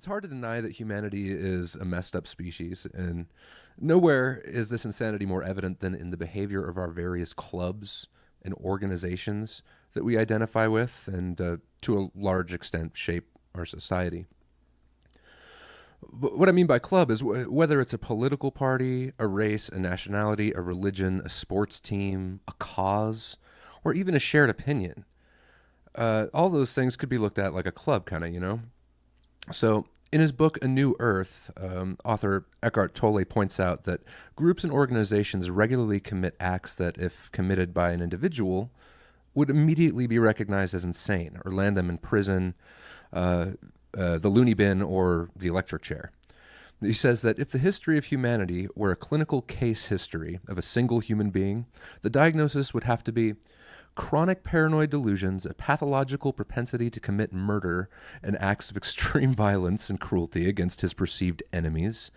It's hard to deny that humanity is a messed up species, and nowhere is this insanity more evident than in the behavior of our various clubs and organizations that we identify with and to a large extent shape our society. What I mean by club is whether it's a political party, a race, a nationality, a religion, a sports team, a cause, or even a shared opinion. All those things could be looked at like a club, kind of, you know? So, in his book A New Earth, author Eckhart Tolle points out that groups and organizations regularly commit acts that, if committed by an individual, would immediately be recognized as insane or land them in prison, the loony bin, or the electric chair. He says that if the history of humanity were a clinical case history of a single human being, the diagnosis would have to be chronic paranoid delusions, a pathological propensity to commit murder and acts of extreme violence and cruelty against his perceived enemies,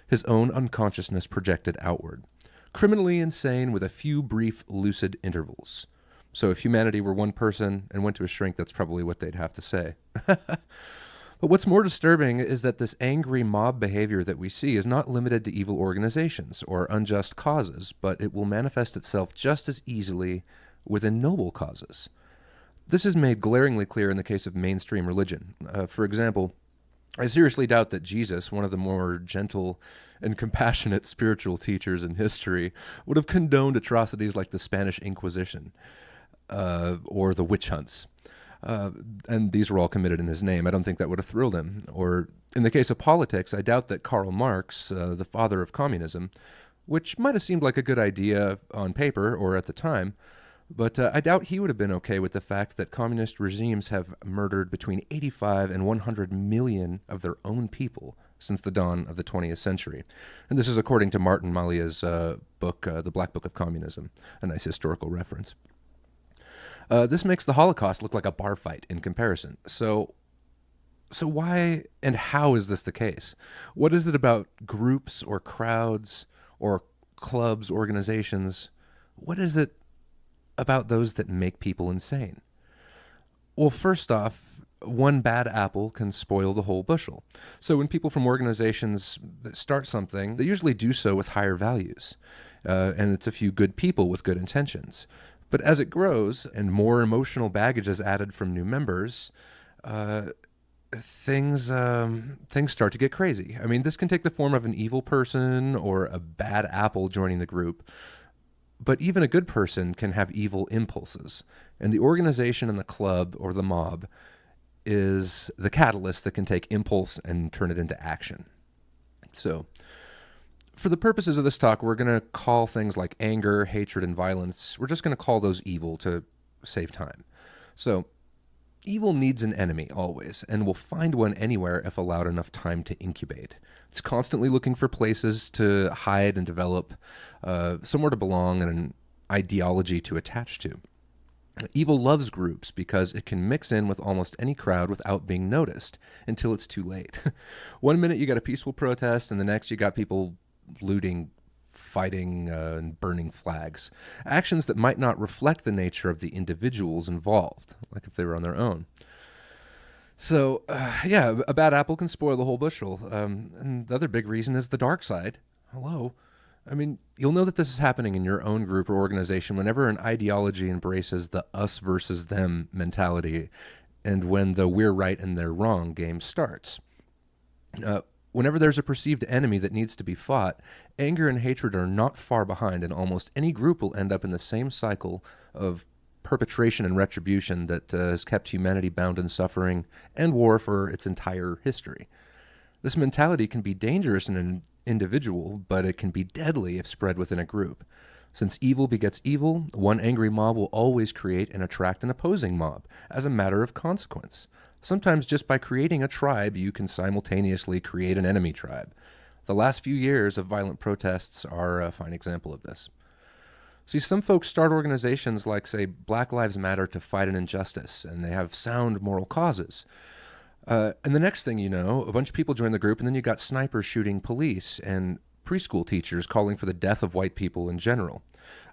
his own unconsciousness projected outward, criminally insane with a few brief lucid intervals. So if humanity were one person and went to a shrink, that's probably what they'd have to say. But what's more disturbing is that this angry mob behavior that we see is not limited to evil organizations or unjust causes, but it will manifest itself just as easily within noble causes. This is made glaringly clear in the case of mainstream religion. For example, I seriously doubt that Jesus, one of the more gentle and compassionate spiritual teachers in history, would have condoned atrocities like the Spanish Inquisition or the witch hunts. And these were all committed in his name. I don't think that would have thrilled him. Or in the case of politics, I doubt that Karl Marx, the father of communism, which might have seemed like a good idea on paper or at the time, but I doubt he would have been okay with the fact that communist regimes have murdered between 85 and 100 million of their own people since the dawn of the 20th century. And this is according to Martin Malia's book, The Black Book of Communism, a nice historical reference. This makes the Holocaust look like a bar fight in comparison. So why and how is this the case? What is it about groups or crowds or clubs, organizations? What is it about those that make people insane? Well, first off, one bad apple can spoil the whole bushel. So when people from organizations that start something, they usually do so with higher values. And it's a few good people with good intentions. But as it grows and more emotional baggage is added from new members, things start to get crazy. I mean, this can take the form of an evil person or a bad apple joining the group. But even a good person can have evil impulses. And the organization and the club or the mob is the catalyst that can take impulse and turn it into action. So, for the purposes of this talk, we're going to call things like anger, hatred, and violence, we're just going to call those evil to save time. So, evil needs an enemy always, and will find one anywhere if allowed enough time to incubate. It's constantly looking for places to hide and develop, somewhere to belong, and an ideology to attach to. Evil loves groups because it can mix in with almost any crowd without being noticed until it's too late. One minute you got a peaceful protest, and the next you got people looting, fighting, and burning flags. Actions that might not reflect the nature of the individuals involved, like if they were on their own. So, a bad apple can spoil the whole bushel. And the other big reason is the dark side. Hello. I mean, you'll know that this is happening in your own group or organization whenever an ideology embraces the us versus them mentality and when the we're right and they're wrong game starts. Whenever there's a perceived enemy that needs to be fought, anger and hatred are not far behind, and almost any group will end up in the same cycle of perpetration and retribution that has kept humanity bound in suffering and war for its entire history. This mentality can be dangerous in an individual, but it can be deadly if spread within a group. Since evil begets evil, one angry mob will always create and attract an opposing mob as a matter of consequence. Sometimes just by creating a tribe, you can simultaneously create an enemy tribe. The last few years of violent protests are a fine example of this. See, some folks start organizations like, say, Black Lives Matter to fight an injustice, and they have sound moral causes. And the next thing you know, a bunch of people join the group, and then you got snipers shooting police and preschool teachers calling for the death of white people in general.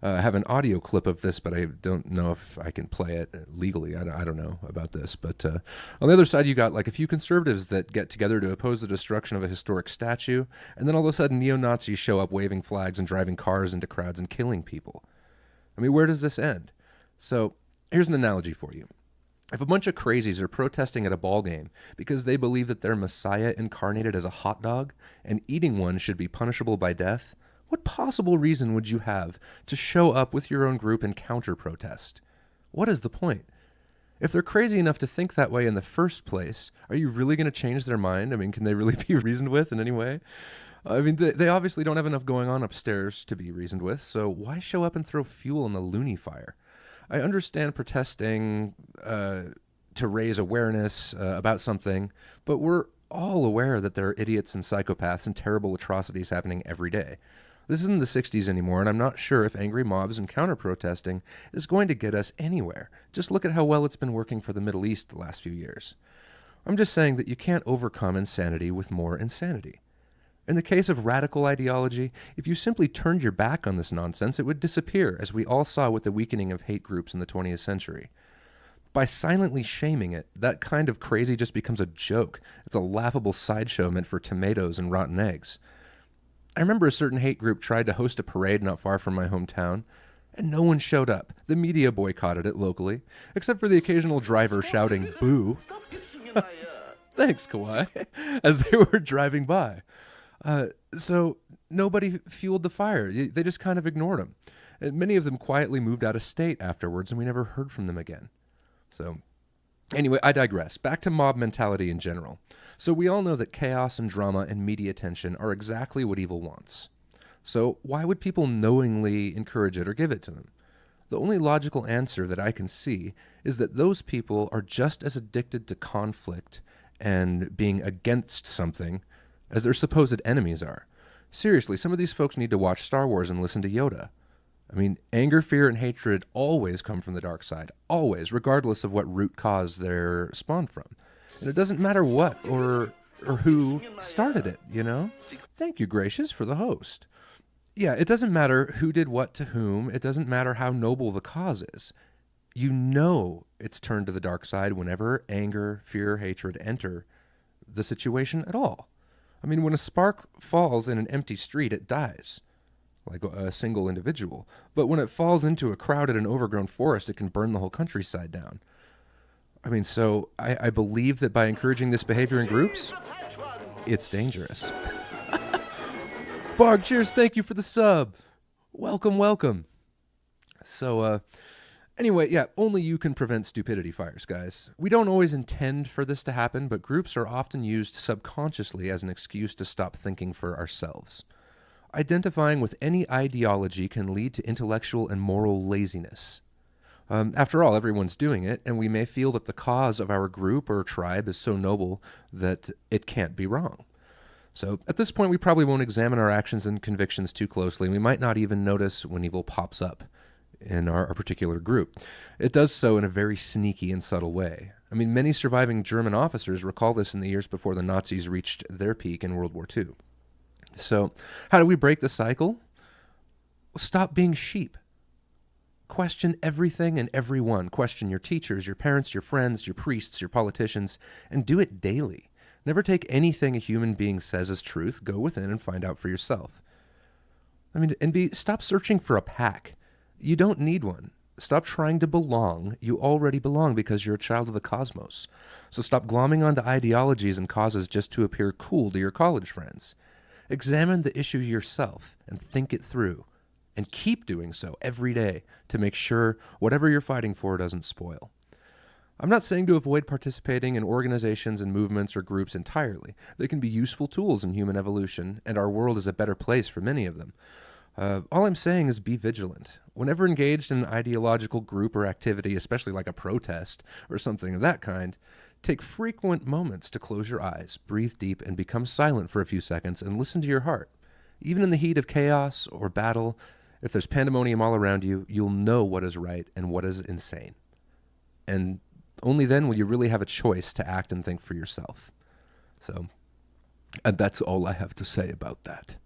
I have an audio clip of this, but I don't know if I can play it legally. I don't know about this. But on the other side, you got like a few conservatives that get together to oppose the destruction of a historic statue, and then all of a sudden neo-Nazis show up waving flags and driving cars into crowds and killing people. I mean, where does this end? So here's an analogy for you. If a bunch of crazies are protesting at a ball game because they believe that their Messiah incarnated as a hot dog and eating one should be punishable by death, what possible reason would you have to show up with your own group and counter-protest? What is the point? If they're crazy enough to think that way in the first place, are you really going to change their mind? I mean, can they really be reasoned with in any way? I mean, they obviously don't have enough going on upstairs to be reasoned with, so why show up and throw fuel on the loony fire? I understand protesting to raise awareness about something, but we're all aware that there are idiots and psychopaths and terrible atrocities happening every day. This isn't the 60s anymore, and I'm not sure if angry mobs and counter-protesting is going to get us anywhere. Just look at how well it's been working for the Middle East the last few years. I'm just saying that you can't overcome insanity with more insanity. In the case of radical ideology, if you simply turned your back on this nonsense, it would disappear, as we all saw with the weakening of hate groups in the 20th century. By silently shaming it, that kind of crazy just becomes a joke. It's a laughable sideshow meant for tomatoes and rotten eggs. I remember a certain hate group tried to host a parade not far from my hometown, and no one showed up. The media boycotted it locally, except for the occasional driver shouting, "Boo!" Thanks, Kawhi, as they were driving by. So nobody fueled the fire. They just kind of ignored them. And many of them quietly moved out of state afterwards, and we never heard from them again. So anyway, I digress. Back to mob mentality in general. So we all know that chaos and drama and media attention are exactly what evil wants. So why would people knowingly encourage it or give it to them? The only logical answer that I can see is that those people are just as addicted to conflict and being against something as their supposed enemies are. Seriously, some of these folks need to watch Star Wars and listen to Yoda. I mean, anger, fear, and hatred always come from the dark side. Always, regardless of what root cause they're spawned from. And it doesn't matter what or who started it, you know? Thank you, Gracious, for the host. Yeah, it doesn't matter who did what to whom. It doesn't matter how noble the cause is. You know it's turned to the dark side whenever anger, fear, hatred enter the situation at all. I mean, when a spark falls in an empty street, it dies, like a single individual. But when it falls into a crowded and overgrown forest, it can burn the whole countryside down. I mean, so I believe that by encouraging this behavior in groups, it's dangerous. Barg, cheers, thank you for the sub. Welcome, welcome. So, anyway, yeah, only you can prevent stupidity fires, guys. We don't always intend for this to happen, but groups are often used subconsciously as an excuse to stop thinking for ourselves. Identifying with any ideology can lead to intellectual and moral laziness. After all, everyone's doing it, and we may feel that the cause of our group or tribe is so noble that it can't be wrong. So at this point, we probably won't examine our actions and convictions too closely, and we might not even notice when evil pops up in our particular group. It does so in a very sneaky and subtle way. I mean, many surviving German officers recall this in the years before the Nazis reached their peak in World War II. So how do we break the cycle? Well, stop being sheep. Question everything and everyone. Question your teachers, your parents, your friends, your priests, your politicians, and do it daily. Never take anything a human being says as truth. Go within and find out for yourself. I mean, stop searching for a pack. You don't need one. Stop trying to belong. You already belong because you're a child of the cosmos. So stop glomming onto ideologies and causes just to appear cool to your college friends. Examine the issue yourself and think it through. And keep doing so every day to make sure whatever you're fighting for doesn't spoil. I'm not saying to avoid participating in organizations and movements or groups entirely. They can be useful tools in human evolution, and our world is a better place for many of them. All I'm saying is be vigilant. Whenever engaged in an ideological group or activity, especially like a protest or something of that kind, take frequent moments to close your eyes, breathe deep, and become silent for a few seconds and listen to your heart. Even in the heat of chaos or battle, if there's pandemonium all around you, you'll know what is right and what is insane. And only then will you really have a choice to act and think for yourself. So, and that's all I have to say about that.